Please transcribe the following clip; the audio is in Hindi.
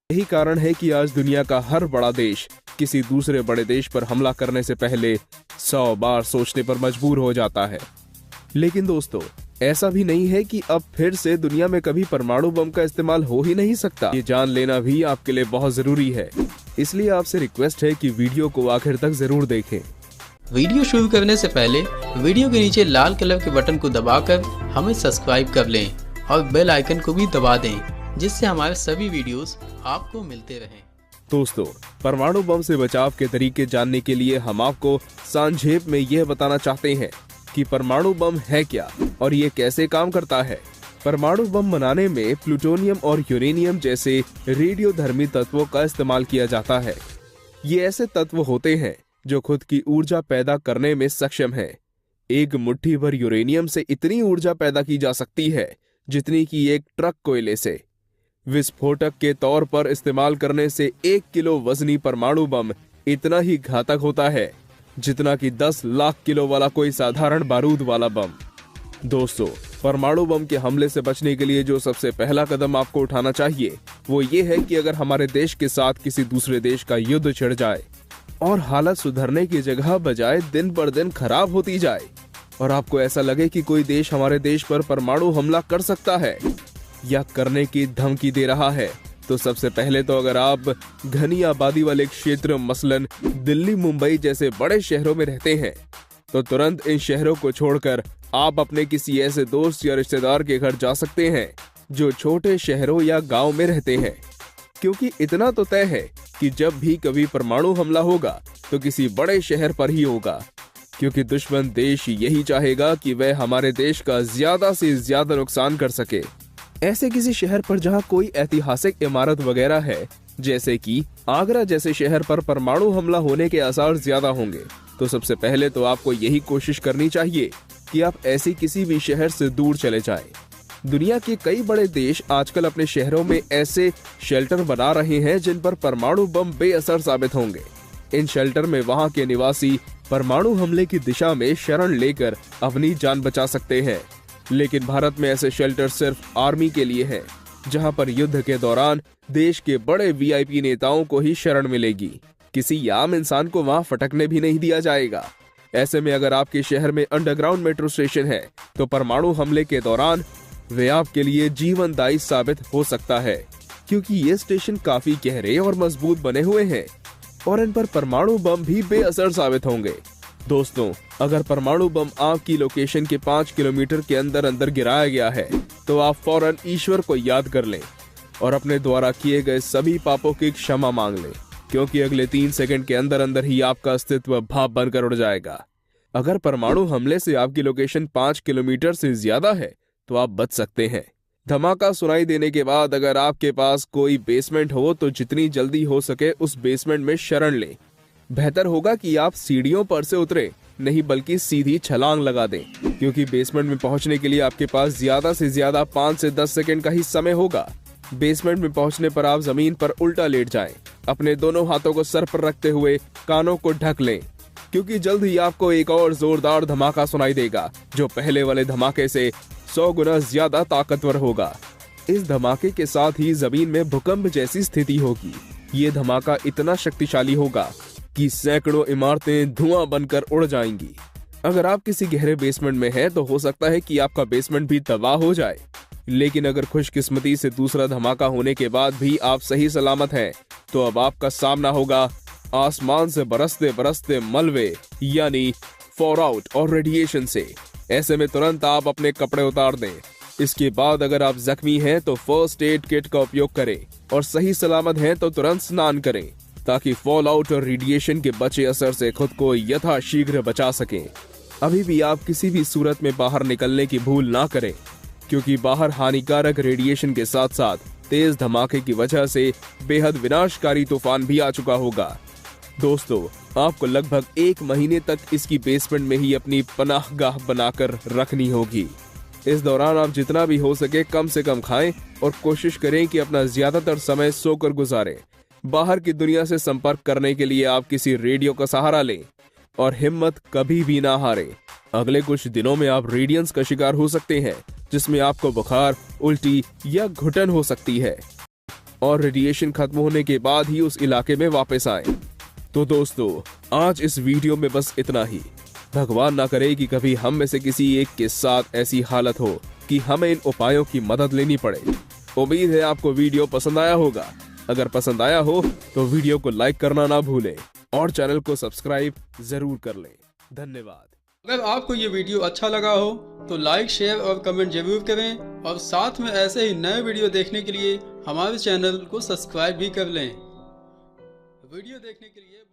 यही कारण है कि आज दुनिया का हर बड़ा देश किसी दूसरे बड़े देश पर हमला करने से पहले 100 बार सोचने पर मजबूर हो जाता है। लेकिन दोस्तों, ऐसा भी नहीं है कि अब फिर से दुनिया में कभी परमाणु बम का इस्तेमाल हो ही नहीं सकता। ये जान लेना भी आपके लिए बहुत जरूरी है। इसलिए आपसे रिक्वेस्ट है कि वीडियो को आखिर तक जरूर देखें। वीडियो शुरू करने से पहले वीडियो के नीचे लाल कलर के बटन को दबाकर हमें सब्सक्राइब कर लें और बेल आइकन को भी दबा दें, जिससे हमारे सभी वीडियोस आपको मिलते रहें। दोस्तों, परमाणु बम से बचाव के तरीके जानने के लिए हम आपको संक्षेप में यह बताना चाहते हैं कि परमाणु बम है क्या और ये कैसे काम करता है। परमाणु बम बनाने में प्लूटोनियम और यूरेनियम जैसे रेडियोधर्मी तत्वों का इस्तेमाल किया जाता है। ये ऐसे तत्व होते हैं जो खुद की ऊर्जा पैदा करने में सक्षम है। एक मुट्ठी भर यूरेनियम से इतनी ऊर्जा पैदा की जा सकती है जितनी कि एक ट्रक कोयले से। विस्फोटक के तौर पर इस्तेमाल करने से 1 किलो वजनी परमाणु बम इतना ही घातक होता है जितना कि 10 लाख किलो वाला कोई साधारण बारूद वाला बम। दोस्तों, परमाणु बम के हमले से बचने के लिए जो सबसे पहला कदम आपको उठाना चाहिए वो ये है कि अगर हमारे देश के साथ किसी दूसरे देश का युद्ध छिड़ जाए और हालत सुधरने की जगह बजाय दिन पर दिन खराब होती जाए और आपको ऐसा लगे कि कोई देश हमारे देश पर परमाणु हमला कर सकता है या करने की धमकी दे रहा है, तो सबसे पहले तो अगर आप घनी आबादी वाले क्षेत्र मसलन दिल्ली, मुंबई जैसे बड़े शहरों में रहते हैं तो तुरंत इन शहरों को छोड़कर आप अपने किसी ऐसे दोस्त या रिश्तेदार के घर जा सकते हैं जो छोटे शहरों या गांव में रहते हैं। क्योंकि इतना तो तय है कि जब भी कभी परमाणु हमला होगा तो किसी बड़े शहर पर ही होगा, क्योंकि दुश्मन देश यही चाहेगा कि वह हमारे देश का ज्यादा से ज्यादा नुकसान कर सके। ऐसे किसी शहर पर जहां कोई ऐतिहासिक इमारत वगैरह है, जैसे कि आगरा जैसे शहर पर परमाणु हमला होने के आसार ज्यादा होंगे, तो सबसे पहले तो आपको यही कोशिश करनी चाहिए कि आप ऐसी किसी भी शहर से दूर चले जाएं। दुनिया के कई बड़े देश आजकल अपने शहरों में ऐसे शेल्टर बना रहे हैं जिन पर परमाणु बम बेअसर साबित होंगे। इन शेल्टर में वहां के निवासी परमाणु हमले की दिशा में शरण लेकर अपनी जान बचा सकते हैं। लेकिन भारत में ऐसे शेल्टर सिर्फ आर्मी के लिए हैं, जहां पर युद्ध के दौरान देश के बड़े वीआईपी नेताओं को ही शरण मिलेगी। किसी आम इंसान को वहां फटकने भी नहीं दिया जाएगा। ऐसे में अगर आपके शहर में अंडरग्राउंड मेट्रो स्टेशन है तो परमाणु हमले के दौरान वे आपके लिए जीवनदायी साबित हो सकता है, क्योंकि ये स्टेशन काफी गहरे और मजबूत बने हुए हैं और इन पर परमाणु बम भी बेअसर साबित होंगे। दोस्तों, अगर परमाणु बम आपकी लोकेशन के 5 किलोमीटर के अंदर अंदर गिराया गया है तो आप फौरन ईश्वर को याद कर लें और अपने द्वारा किए गए सभी पापों की क्षमा मांग लें, क्योंकि अगले 3 सेकंड के अंदर अंदर ही आपका अस्तित्व भाप बनकर उड़ जाएगा। अगर परमाणु हमले से आपकी लोकेशन 5 किलोमीटर से ज्यादा है तो आप बच सकते हैं। धमाका सुनाई देने के बाद अगर आपके पास कोई बेसमेंट हो तो जितनी जल्दी हो सके उस बेसमेंट में शरण लें। बेहतर होगा कि आप सीढ़ियों पर से उतरे, नहीं बल्कि सीधी छलांग लगा दें, क्योंकि बेसमेंट में पहुंचने के लिए आपके पास ज्यादा से ज्यादा 5 से 10 सेकंड का ही समय होगा। बेसमेंट में पहुंचने पर आप जमीन पर उल्टा लेट जाएं, अपने दोनों हाथों को सर पर रखते हुए कानों को ढक लें, क्योंकि जल्द ही आपको एक और जोरदार धमाका सुनाई देगा जो पहले वाले धमाके से 100 गुना ज्यादा ताकतवर होगा। इस धमाके के साथ ही जमीन में भूकंप जैसी स्थिति होगी। ये धमाका इतना शक्तिशाली होगा कि सैकड़ों इमारतें धुआं बनकर उड़ जाएंगी। अगर आप किसी गहरे बेसमेंट में हैं तो हो सकता है कि आपका बेसमेंट भी तबाह हो जाए, लेकिन अगर खुशकिस्मती से दूसरा धमाका होने के बाद भी आप सही सलामत हैं तो अब आपका सामना होगा आसमान से बरसते बरसते मलबे यानी फॉलआउट और रेडिएशन से। ऐसे में तुरंत आप अपने कपड़े उतार दें। इसके बाद अगर आप जख्मी हैं तो फर्स्ट एड किट का उपयोग करें और सही सलामत हैं तो तुरंत स्नान करें, ताकि फॉल आउट और रेडिएशन के बचे असर से खुद को यथाशीघ्र बचा सकें। अभी भी आप किसी भी सूरत में बाहर निकलने की भूल ना करें, क्योंकि बाहर हानिकारक रेडिएशन के साथ साथ तेज धमाके की वजह से बेहद विनाशकारी तूफान भी आ चुका होगा। दोस्तों, आपको लगभग 1 महीने तक इसकी बेसमेंट में ही अपनी पनाहगाह बनाकर रखनी होगी। इस दौरान आप जितना भी हो सके कम से कम खाएं और कोशिश करें कि अपना ज्यादातर समय सोकर गुजारें। बाहर की दुनिया से संपर्क करने के लिए आप किसी रेडियो का सहारा लें और हिम्मत कभी भी ना हारें। अगले कुछ दिनों में आप रेडियंस का शिकार हो सकते हैं, जिसमें आपको बुखार, उल्टी या घुटन हो सकती है। और रेडिएशन खत्म होने के बाद ही उस इलाके में वापस आए। तो दोस्तों, आज इस वीडियो में बस इतना ही। भगवान ना करे कि कभी हम में से किसी एक के साथ ऐसी हालत हो कि हमें इन उपायों की मदद लेनी पड़े। उम्मीद है आपको वीडियो पसंद आया होगा। अगर पसंद आया हो तो वीडियो को लाइक करना ना भूलें और चैनल को सब्सक्राइब जरूर कर लें। धन्यवाद। अगर आपको ये वीडियो अच्छा लगा हो तो लाइक, शेयर और कमेंट जरूर करें और साथ में ऐसे ही नए वीडियो देखने के लिए हमारे चैनल को सब्सक्राइब भी कर लें। वीडियो देखने के लिए